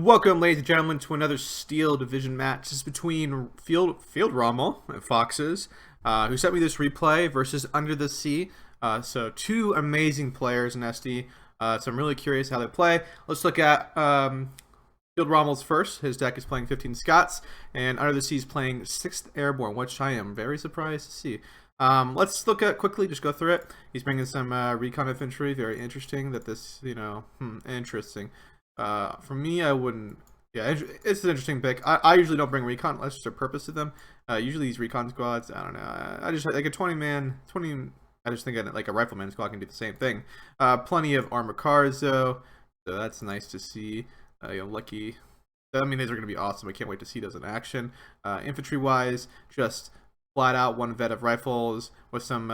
Welcome, ladies and gentlemen, to another Steel Division match. This is between Field Rommel and Foxes, who sent me this replay versus Under the Sea. So two amazing players in SD. So I'm really curious how they play. Let's look at Field Rommel's first. His deck is playing 15 Scots, and Under the Sea is playing 6th Airborne, which I am very surprised to see. Let's look at quickly, just go through it. He's bringing some recon infantry. Very interesting that this, interesting. For me, I wouldn't. Yeah, it's an interesting pick. I usually don't bring recon unless there's a purpose to them. Usually these recon squads, I don't know. I just like a 20-man. I just think like a rifleman squad can do the same thing. Plenty of armor cars though, so that's nice to see. Lucky. I mean, these are going to be awesome. I can't wait to see those in action. Infantry-wise, just flat out one vet of rifles with some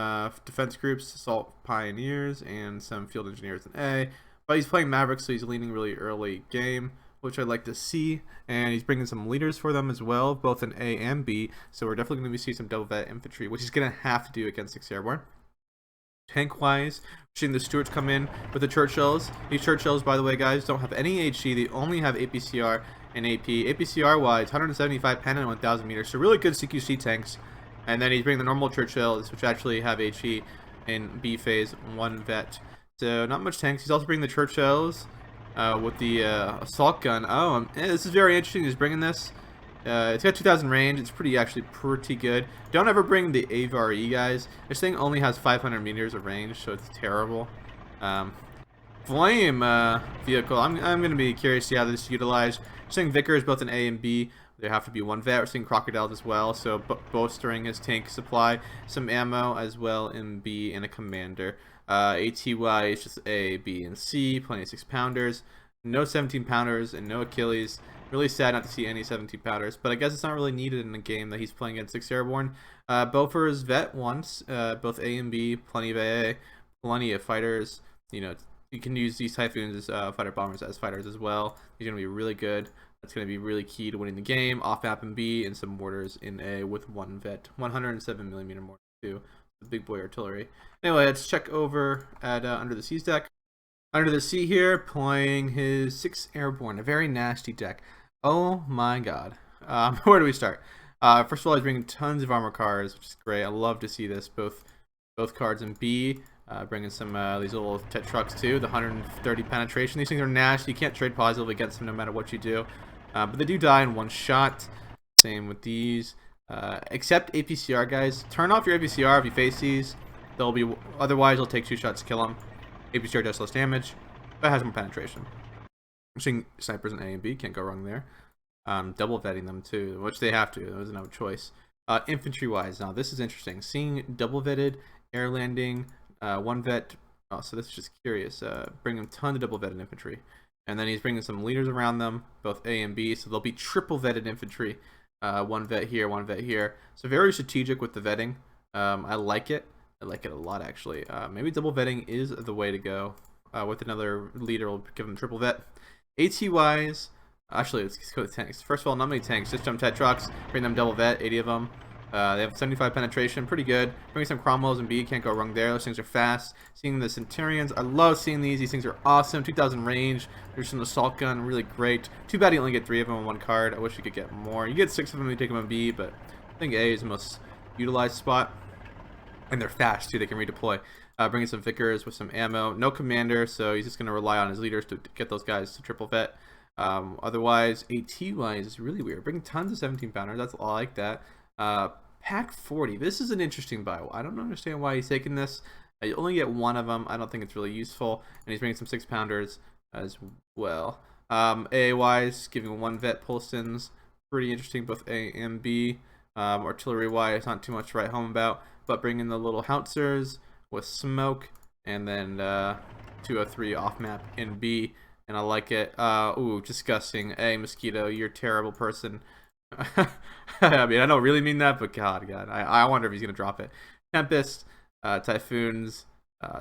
defense groups, assault pioneers, and some field engineers in A. But he's playing Mavericks, so he's leaning really early game, which I'd like to see. And he's bringing some leaders for them as well, both in A and B. So we're definitely going to see some double vet infantry, which he's going to have to do against 6th Airborne. Tank-wise, seeing the Stuarts come in with the Churchills. These Churchills, by the way, guys, don't have any HE. They only have APCR and AP. APCR-wise, 175 pen and 1,000 meters. So really good CQC tanks. And then he's bringing the normal Churchills, which actually have HE in B phase, 1 vet. So not much tanks. He's also bringing the Churchills with the assault gun. Oh, this is very interesting. He's bringing this. It's got 2,000 range. It's actually pretty good. Don't ever bring the AVRE, guys. This thing only has 500 meters of range, so it's terrible. Flame vehicle. I'm going to be curious to see how this is utilized. We're seeing Vickers both in A and B. There have to be 1 vet. We're seeing Crocodiles as well, so bolstering his tank supply. Some ammo as well in B, and a commander. ATY is just A, B, and C. Plenty of 6-pounders. No 17-pounders and no Achilles. Really sad not to see any 17-pounders, but I guess it's not really needed in a game that he's playing against 6th Airborne. Beaufort's vet once, both A and B. Plenty of AA. Plenty of fighters. You can use these Typhoons as fighter bombers as fighters as well. They're going to be really good. That's going to be really key to winning the game. Off map in B, and some mortars in A with 1 vet. 107mm mortar too. The big boy artillery. Anyway, let's check over at Under the Sea's deck. Under the Sea here, playing his 6th Airborne. A very nasty deck. Oh my god. Where do we start? First of all, he's bringing tons of armor cars, which is great. I love to see this. Both cards in B. Bringing some these little Tet trucks too. The 130 penetration. These things are nasty. You can't trade positively against them no matter what you do. But they do die in 1 shot. Same with these. Except APCR, guys. Turn off your APCR if you face these. Otherwise, it'll take 2 shots to kill them. APCR does less damage, but has more penetration. I'm seeing snipers in A and B. Can't go wrong there. Double vetting them too, which they have to. There's no choice. Infantry-wise, now this is interesting. Seeing double vetted, air landing, 1 vet. Oh, so this is just curious. Bringing tons of double vetted infantry. And then he's bringing some leaders around them, both A and B, so they'll be triple vetted infantry. 1 vet here, 1 vet here. So very strategic with the vetting. I like it. I like it a lot, actually. Maybe double vetting is the way to go. With another leader, we'll give him triple vet. AT-wise, actually, let's go with tanks. First of all, not many tanks. Just jump Tetrox, bring them double vet, 80 of them. They have 75 penetration, pretty good. Bring some Cromwells and B, can't go wrong there. Those things are fast. Seeing the Centurions, I love seeing these. These things are awesome. 2,000 range. There's an assault gun, really great. Too bad you only get 3 of them on 1 card. I wish you could get more. You get 6 of them when you take them on B, but I think A is the most utilized spot. And they're fast too. They can redeploy. Bringing some Vickers with some ammo. No commander, so he's just going to rely on his leaders to get those guys to triple vet. Otherwise, AT-wise is really weird. Bringing tons of 17-pounders. I like that. Pack 40. This is an interesting buy. I don't understand why he's taking this. You only get 1 of them. I don't think it's really useful. And he's bringing some 6-pounders as well. AA-wise, giving 1 vet Polstons. Pretty interesting, both A and B. Artillery-wise, not too much to write home about. But bringing the little howitzers with smoke. And then 203 off-map in B. And I like it. Ooh, disgusting. A, Mosquito, you're a terrible person. I mean, I don't really mean that, but God, I wonder if he's gonna drop it. Tempest, Typhoons.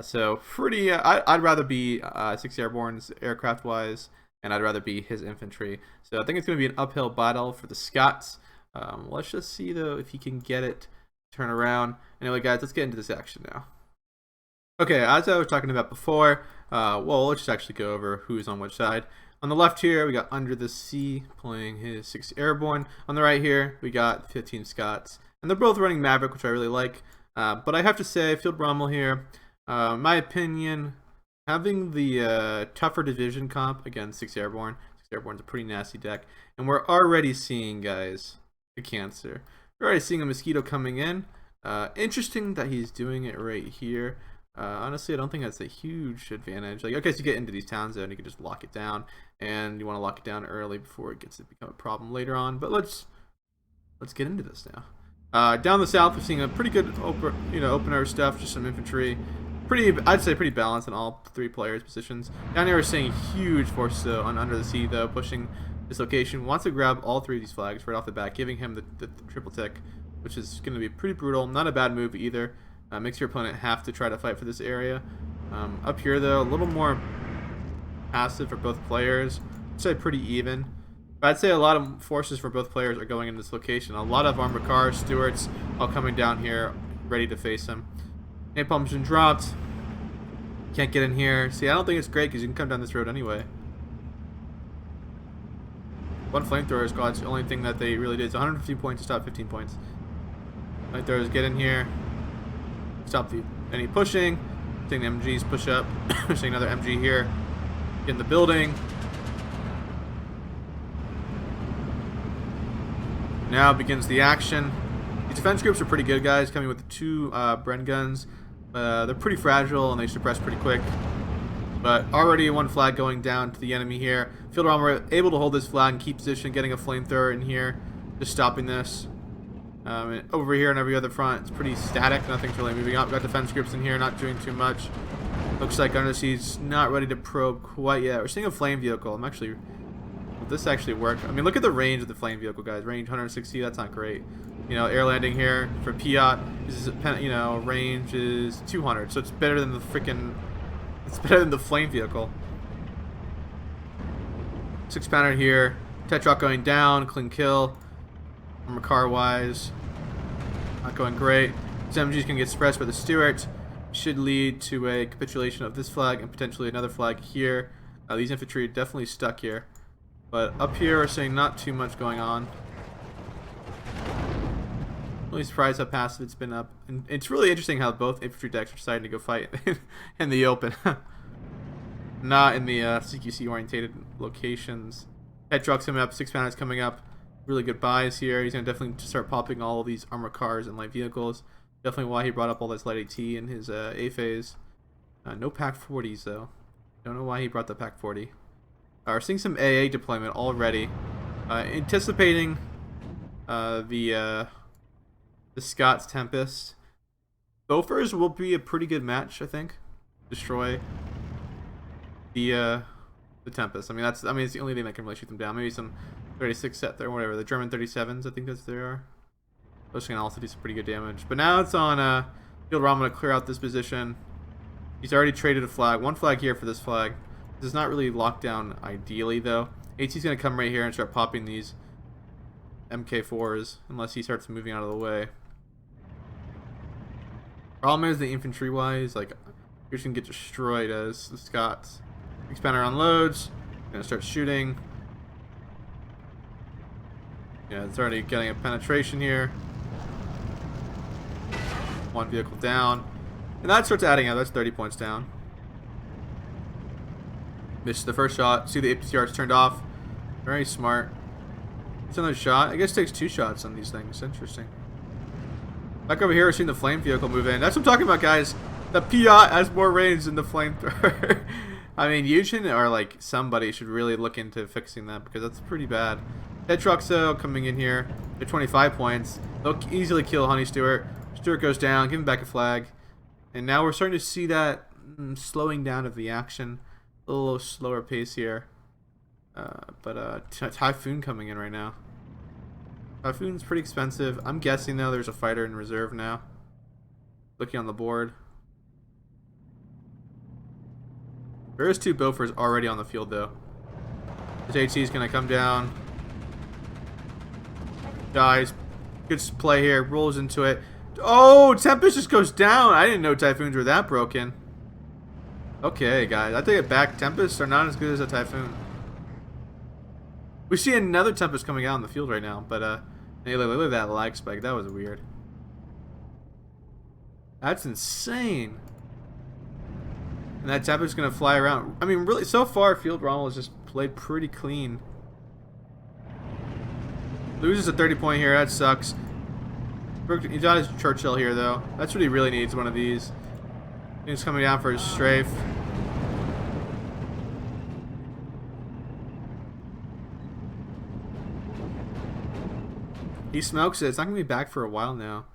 So pretty. I'd rather be 6th Airborne's aircraft-wise, and I'd rather be his infantry. So I think it's gonna be an uphill battle for the Scots. Let's just see though if he can get it turn around. Anyway, guys, let's get into this action now. Okay, as I was talking about before, well, let's just actually go over who's on which side. On the left here, we got Under the Sea playing his 60 Airborne. On the right here, we got 15 Scots. And they're both running Maverick, which I really like. But I have to say, Field Rommel here, my opinion, having the tougher division comp against 6 Airborne. 6 Airborne's a pretty nasty deck. And we're already seeing, guys, the Cancer. We're already seeing a Mosquito coming in. Interesting that he's doing it right here. Honestly, I don't think that's a huge advantage. Like, okay, so you get into these towns though, and you can just lock it down, and you want to lock it down early before it gets to become a problem later on. But let's get into this now. Down the south, we're seeing a pretty good opener stuff, just some infantry. I'd say pretty balanced in all 3 players' positions. Down here, we're seeing huge forces though on Under the Sea though, pushing this location. Wants to grab all 3 of these flags right off the bat, giving him the triple tick, which is going to be pretty brutal. Not a bad move either. Makes your opponent have to try to fight for this area. Up here, though, a little more passive for both players. I'd say pretty even. But I'd say a lot of forces for both players are going in this location. A lot of armored cars, Stuarts, all coming down here, ready to face him. Napalm's been dropped. Can't get in here. See, I don't think it's great because you can come down this road anyway. One flamethrower squad's the only thing that they really did. It's 150 points to stop 15 points. Flamethrowers get in here. Stop any pushing. Seeing the MGs push up. Seeing another MG here. Get in the building. Now begins the action. These defense groups are pretty good, guys. Coming with the 2 Bren guns. They're pretty fragile and they suppress pretty quick. But already 1 flag going down to the enemy here. Field Rommel able to hold this flag and keep position, getting a flamethrower in here, just stopping this. And over here on every other front, it's pretty static. Nothing's really moving up. We've got defense groups in here, not doing too much. Looks like Under the Sea's not ready to probe quite yet. We're seeing a flame vehicle. Will this actually work? I mean, look at the range of the flame vehicle, guys. Range 160. That's not great. You know, air landing here for Piat. Range is 200. So it's better than the freaking. It's better than the flame vehicle. 6-pounder here. Tetrock going down. Clean kill. Armor car wise, not going great. This MG's gonna get suppressed by the Stuart. Should lead to a capitulation of this flag and potentially another flag here. These infantry are definitely stuck here. But up here we're seeing not too much going on. Really surprised how passive it's been up. And it's really interesting how both infantry decks are deciding to go fight in the open. Not in the CQC orientated locations. Head trucks coming up, 6-pounders coming up. Really good buys here. He's going to definitely start popping all of these armored cars and light vehicles. Definitely why he brought up all this light AT in his A phase. No Pack 40s though. Don't know why he brought the Pack 40. We're seeing some AA deployment already. Anticipating the Scots Tempest. Gophers will be a pretty good match, I think. Destroy the Tempest. I mean, it's the only thing that can really shoot them down. Maybe some 36 set there, whatever. The German 37s, I think that's they are. Those can also do some pretty good damage. But now it's on Field Rommel to clear out this position. He's already traded a flag. 1 flag here for this flag. This is not really locked down ideally, though. AT's going to come right here and start popping these MK4s, unless he starts moving out of the way. Problem is the infantry-wise, like, you're just going to get destroyed as the Scots. Expander unloads. Going to start shooting. Yeah, it's already getting a penetration here. 1 vehicle down. And that starts adding up. That's 30 points down. Missed the first shot. See the APCR's turned off. Very smart. It's another shot. I guess it takes 2 shots on these things. Interesting. Back over here, we're seeing the flame vehicle move in. That's what I'm talking about, guys. The Piat has more range than the flamethrower. I mean, Eugen or like somebody should really look into fixing that because that's pretty bad. Head trucks though coming in here. They're 25 points. They'll easily kill Honey Stewart. Stewart goes down. Give him back a flag. And now we're starting to see that slowing down of the action. A little slower pace here. Typhoon coming in right now. Typhoon's pretty expensive. I'm guessing though there's a fighter in reserve now. Looking on the board. There is 2 Beauforts already on the field though. This HC is going to come down. Dies. Good play here. Rolls into it. Oh, Tempest just goes down. I didn't know Typhoons were that broken. Okay, guys. I take it back. Tempests are not as good as a Typhoon. We see another Tempest coming out in the field right now, but hey, look at that lag spike. That was weird. That's insane. And that Tempest is gonna fly around. I mean, really, so far, Field Rommel has just played pretty clean. Loses a 30-point here. That sucks. He got his Churchill here, though. That's what he really needs, one of these. He's coming down for his strafe. He smokes it. It's not going to be back for a while now.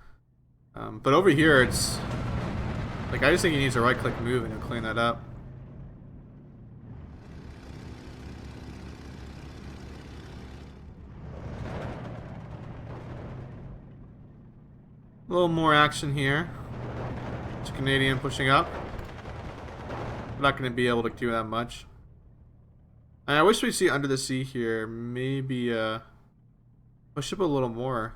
But over here, it's... like, I just think he needs a right-click move and he'll clean that up. A little more action here. It's a Canadian pushing up. I'm not going to be able to do that much. And I wish we'd see Under the Sea here. Maybe push up a little more.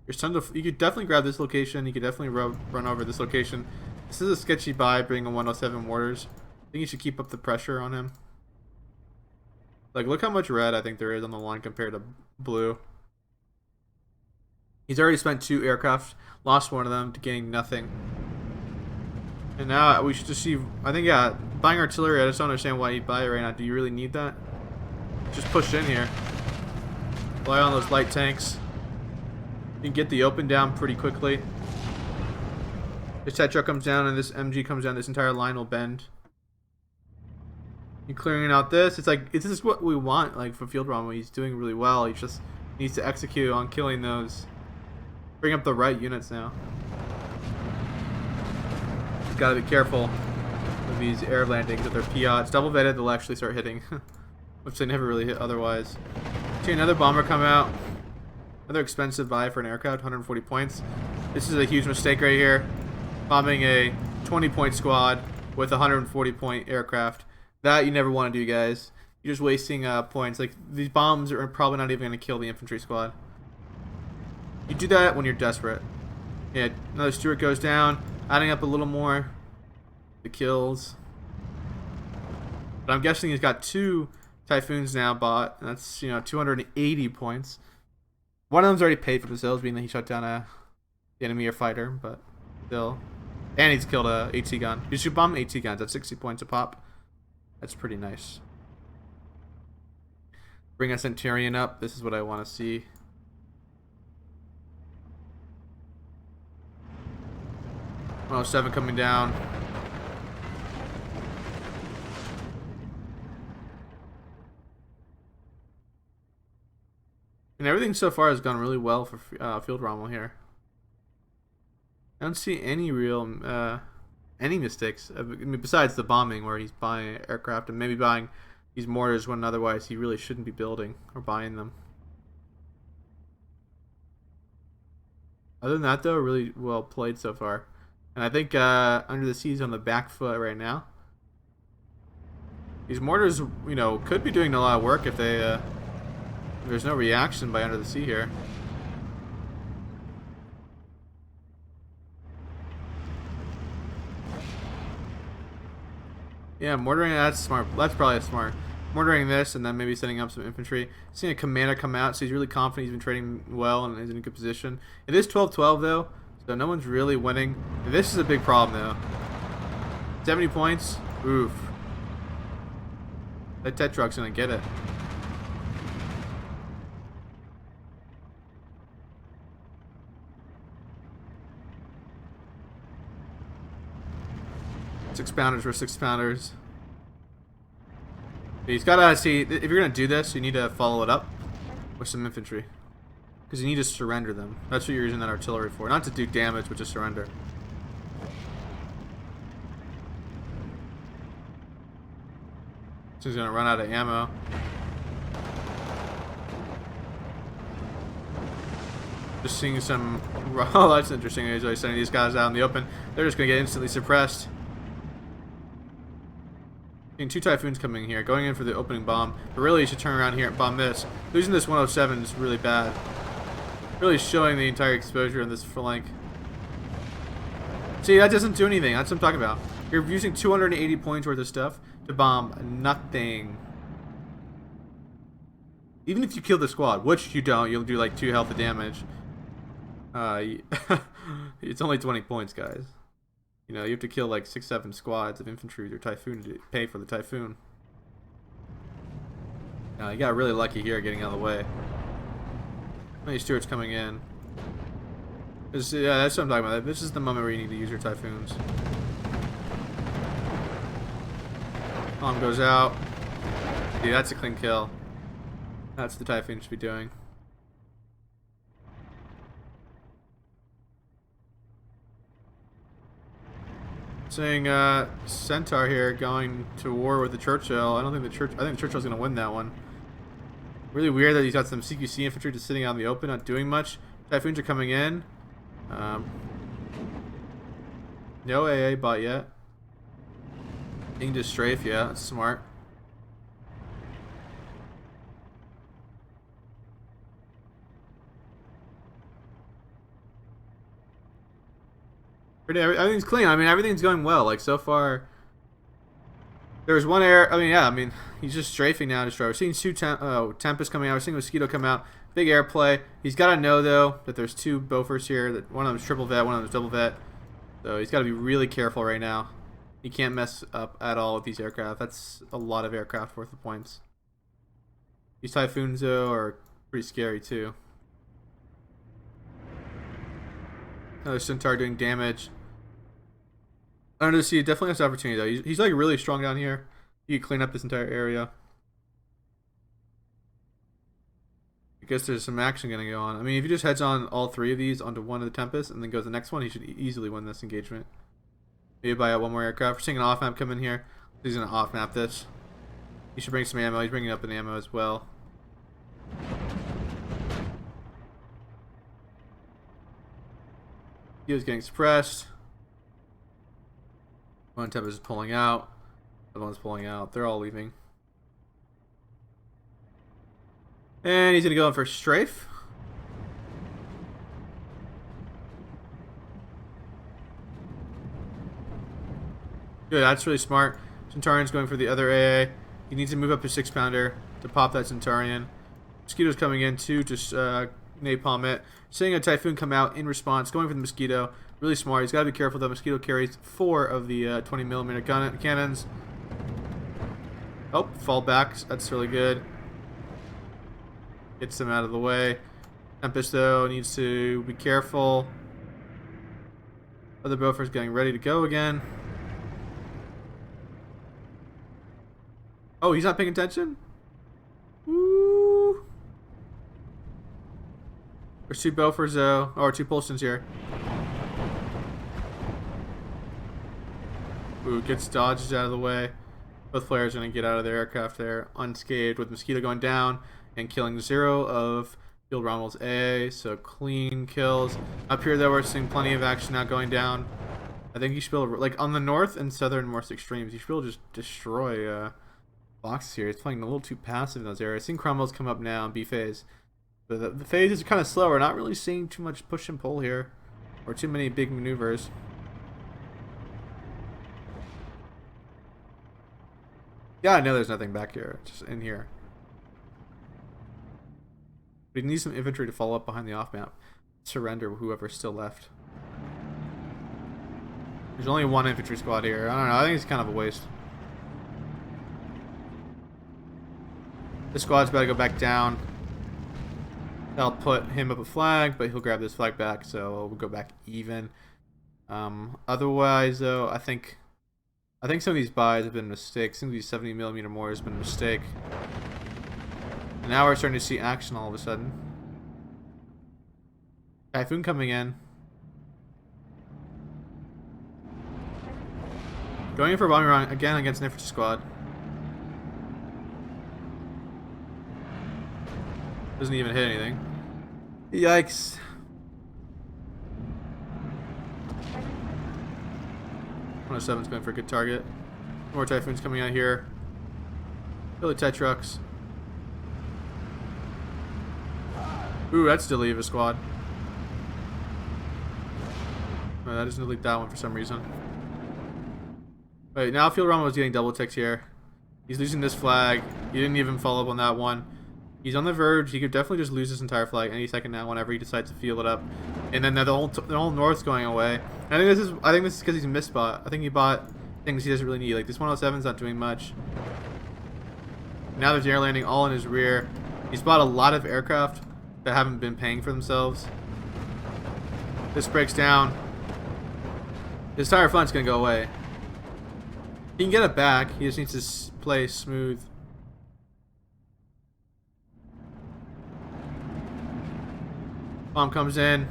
Your son, you could definitely grab this location. You could definitely run over this location. This is a sketchy buy, bringing a 107 mortars. I think you should keep up the pressure on him. Like, look how much red I think there is on the line compared to blue. He's already spent 2 aircraft, lost one of them to gaining nothing. And now we should just see, I think, yeah, buying artillery, I just don't understand why you'd buy it right now. Do you really need that? Just push in here. Rely on those light tanks. You can get the open down pretty quickly. This Tetra comes down and this MG comes down, this entire line will bend. You're clearing out this. It's like, this is what we want, like, for Field Rommel. He's doing really well. He just needs to execute on killing those. Bring up the right units now. He's got to be careful with these air landings with their PIA. It's double vetted, they'll actually start hitting, which they never really hit otherwise. See another bomber come out. Another expensive buy for an aircraft, 140 points. This is a huge mistake right here. Bombing a 20-point squad with a 140-point aircraft. That you never want to do, guys. You're just wasting points. Like, these bombs are probably not even going to kill the infantry squad. You do that when you're desperate. Yeah, another Stuart goes down, adding up a little more. The kills. But I'm guessing he's got 2 Typhoons now bought. And that's, you know, 280 points. One of them's already paid for themselves, being that he shot down the enemy air fighter, but still. And he's killed a AT gun. You should bomb AT guns at 60 points a pop. That's pretty nice. Bring a Centurion up. This is what I want to see. Oh, 7 coming down. And everything so far has gone really well for Field Rommel here. I don't see any real any mistakes. I mean, besides the bombing, where he's buying aircraft and maybe buying these mortars when otherwise he really shouldn't be building or buying them. Other than that, though, really well played so far. And I think Under the Sea's on the back foot right now. These mortars, you know, could be doing a lot of work if they if there's no reaction by Under the Sea here. Yeah, mortaring, that's smart. That's probably smart. Mortaring this and then maybe setting up some infantry. Seeing a commander come out, so he's really confident he's been trading well and is in a good position. It is 12-12 though, so no one's really winning. This is a big problem though. 70 points? Oof. That Tetrarch's gonna get it. Six-pounders for six-pounders. He's gotta see, if you're gonna do this, you need to follow it up with some infantry. Because you need to surrender them. That's what you're using that artillery for. Not to do damage, but to surrender. So he's gonna run out of ammo. Just seeing some... Oh, that's interesting. He's always sending these guys out in the open. They're just gonna get instantly suppressed. Seeing 2 Typhoons coming here, going in for the opening bomb. But really, you should turn around here and bomb this. Losing this 107 is really bad. Really showing the entire exposure in this flank. See, that doesn't do anything. That's what I'm talking about. You're using 280 points worth of stuff to bomb nothing. Even if you kill the squad, which you don't, you'll do like 2 health of damage. It's only 20 points, guys. You know, you have to kill like 6-7 squads of infantry or Typhoon to pay for the Typhoon. You got really lucky here getting out of the way. Many Stuarts coming in. Yeah, that's what I'm talking about. This is the moment where you need to use your Typhoons. Bomb goes out. Dude, that's a clean kill. That's the Typhoon should be doing. Seeing Centaur here going to war with the Churchill. I think the Churchill's gonna win that one. Really weird that he's got some CQC infantry just sitting out in the open, not doing much. Typhoons are coming in. No AA bot yet. You can just strafe, yeah, that's smart. Everything's clean. I mean, everything's going well. Like, so far, there's one air. I mean, yeah, I mean, he's just strafing now to destroy. We're seeing Tempest coming out. We're seeing Mosquito come out. Big airplay. He's got to know, though, that there's 2 Bofors here. That one of them's triple vet, one of them's double vet. So he's got to be really careful right now. He can't mess up at all with these aircraft. That's a lot of aircraft worth of points. These Typhoons, though, are pretty scary, too. Another Centaur doing damage. Under the sea definitely has the opportunity, though. He's like really strong down here. You can clean up this entire area. I guess there's some action going to go on. I mean, if he just heads on all 3 of these onto one of the Tempest and then goes to the next one, he should easily win this engagement. Maybe buy out 1 more aircraft. We're seeing an off-map come in here. He's going to off-map this. He should bring some ammo. He's bringing up an ammo as well. He was getting suppressed. One Tempest is pulling out. The other one's pulling out. They're all leaving. And he's going to go in for strafe. Good, that's really smart. Centaurian's going for the other AA. He needs to move up to 6-pounder to pop that Centaurian. Mosquito's coming in too, just napalm it. Seeing a Typhoon come out in response, going for the Mosquito. Really smart. He's got to be careful though. Mosquito carries 4 of the 20mm cannons. Oh, fall back. That's really good. Gets them out of the way. Tempest though needs to be careful. Other Bofors getting ready to go again. Oh, he's not paying attention? Woo! There's 2 Bofors though, or 2 Polstons here. Ooh, gets dodges out of the way. Both players are going to get out of their aircraft there unscathed, with Mosquito going down and killing 0 of Field Rommel's A. So clean kills. Up here though, we're seeing plenty of action now going down. I think you should be able to, like on the north and southernmost extremes, you should be able to just destroy boxes here. It's playing a little too passive in those areas. Seeing Cromwell's come up now in B phase. But the phase is kind of slow. We're not really seeing too much push and pull here, or too many big maneuvers. Yeah, I know there's nothing back here, just in here. We need some infantry to follow up behind the off-map. Surrender whoever's still left. There's only 1 infantry squad here. I don't know, I think it's kind of a waste. This squad's about to go back down. That'll put him up a flag, but he'll grab this flag back, so we'll go back even. Otherwise, though, I think some of these buys have been mistakes. Some of these 70mm more has been a mistake. And now we're starting to see action all of a sudden. Typhoon coming in. Going in for a bombing run again against an infantry squad. Doesn't even hit anything. Yikes. Is going for a good target. More Typhoons coming out here. Kill the Tet trucks. Ooh, that's delete a squad. Oh, that doesn't delete that one for some reason. Wait, now Field Rommel is getting double ticks here. He's losing this flag. He didn't even follow up on that one. He's on the verge. He could definitely just lose this entire flag any second now whenever he decides to field it up. And then the whole North's going away. And I think this is because he's misbought. I think he bought things he doesn't really need. Like this 107's not doing much. Now there's air landing all in his rear. He's bought a lot of aircraft that haven't been paying for themselves. This breaks down. His tire front's gonna go away. He can get it back. He just needs to play smooth. Bomb comes in.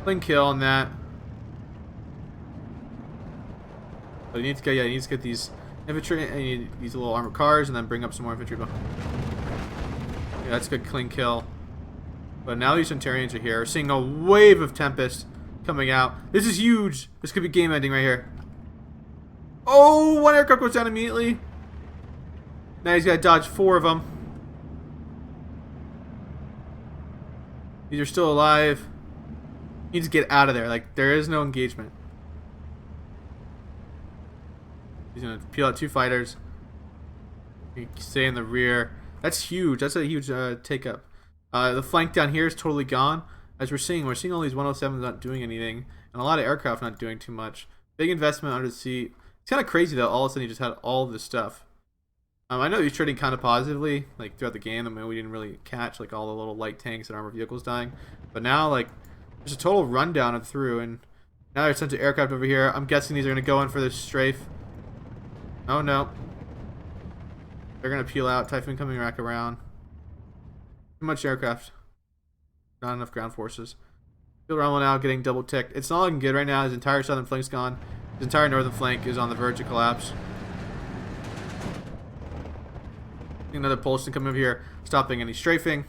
Clean kill on that. But he needs to get these infantry and these little armored cars and then bring up some more infantry. Yeah, that's a good clean kill. But now these Centurions are here. We're seeing a wave of Tempest coming out. This is huge. This could be game ending right here. Oh, one aircraft goes down immediately. Now he's got to dodge 4 of them. These are still alive. He needs to get out of there. Like, there is no engagement. He's going to peel out 2 fighters. He can stay in the rear. That's huge. That's a huge take up. The flank down here is totally gone. As we're seeing all these 107s not doing anything. And a lot of aircraft not doing too much. Big investment under the seat. It's kind of crazy that all of a sudden he just had all of this stuff. I know he's trading kind of positively, like throughout the game. I mean, we didn't really catch like all the little light tanks and armored vehicles dying, but now like there's a total rundown of through, and now there's tons of aircraft over here. I'm guessing these are gonna go in for this strafe. Oh no, they're gonna peel out. Typhoon coming back around. Too much aircraft, not enough ground forces. Field Rommel now getting double ticked. It's not looking good right now. His entire southern flank's gone. His entire northern flank is on the verge of collapse. Another Polson coming over here, stopping any strafing.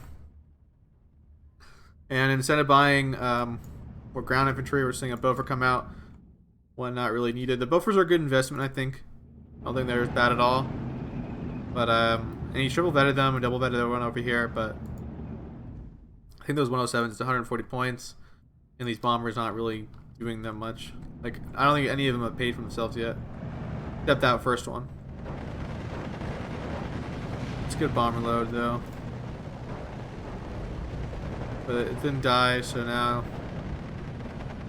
And instead of buying more ground infantry, we're seeing a Boffer come out. One not really needed. The Boffers are a good investment, I think. I don't think they're bad at all. But and he triple vetted them and double vetted the one over here. But I think those 107s to 140 points, and these bombers not really doing that much. Like I don't think any of them have paid for themselves yet, except that first one. It's a good bomber load though, but it didn't die, so now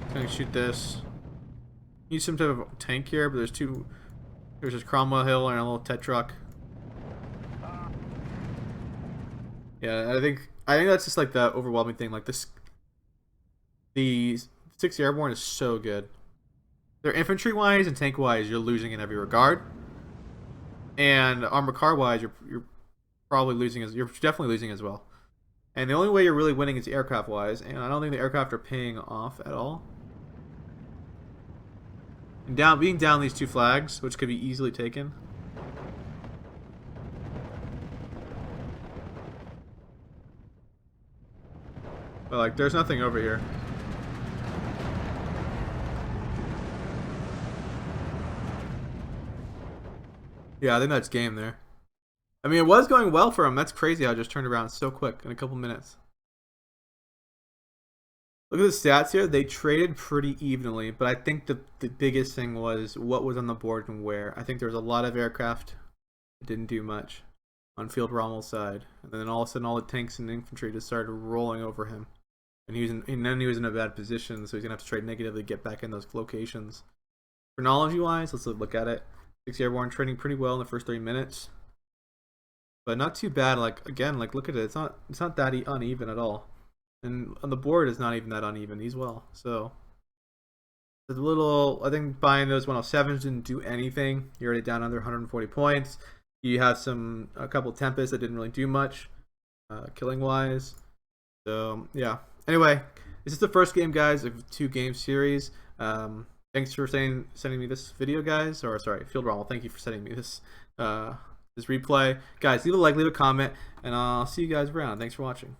I'm gonna shoot this. Need some type of tank here, but there's two. There's this Cromwell Hill and a little Tet truck. Yeah, I think that's just like the overwhelming thing. Like this, the 6th Airborne is so good. They're infantry wise and tank wise, you're losing in every regard. And armor car wise, you're probably losing you're definitely losing as well. And the only way you're really winning is aircraft wise, and I don't think the aircraft are paying off at all. And being down these 2 flags, which could be easily taken. But like, there's nothing over here. Yeah, I think that's game there. I mean, it was going well for him. That's crazy how it just turned around so quick in a couple minutes. Look at the stats here. They traded pretty evenly, but I think the biggest thing was what was on the board and where. I think there was a lot of aircraft that didn't do much on Field Rommel's side. And then all of a sudden all the tanks and infantry just started rolling over him. And then he was in a bad position, so he's going to have to trade negatively to get back in those locations. Chronology-wise, let's look at it. 6th Airborne trading pretty well in the first 3 minutes. But not too bad. Like again, like look at it. It's not that uneven at all. And on the board is not even that uneven as well. So the little, I think buying those 107s didn't do anything. You're already down under 140 points. You have a couple Tempests that didn't really do much, killing wise. So yeah. Anyway, this is the first game, guys, of a 2-game series. Thanks for sending me this video, guys. Or sorry, Field Rommel. Thank you for sending me this this replay, guys. Leave a like, leave a comment, and I'll see you guys around. Thanks for watching.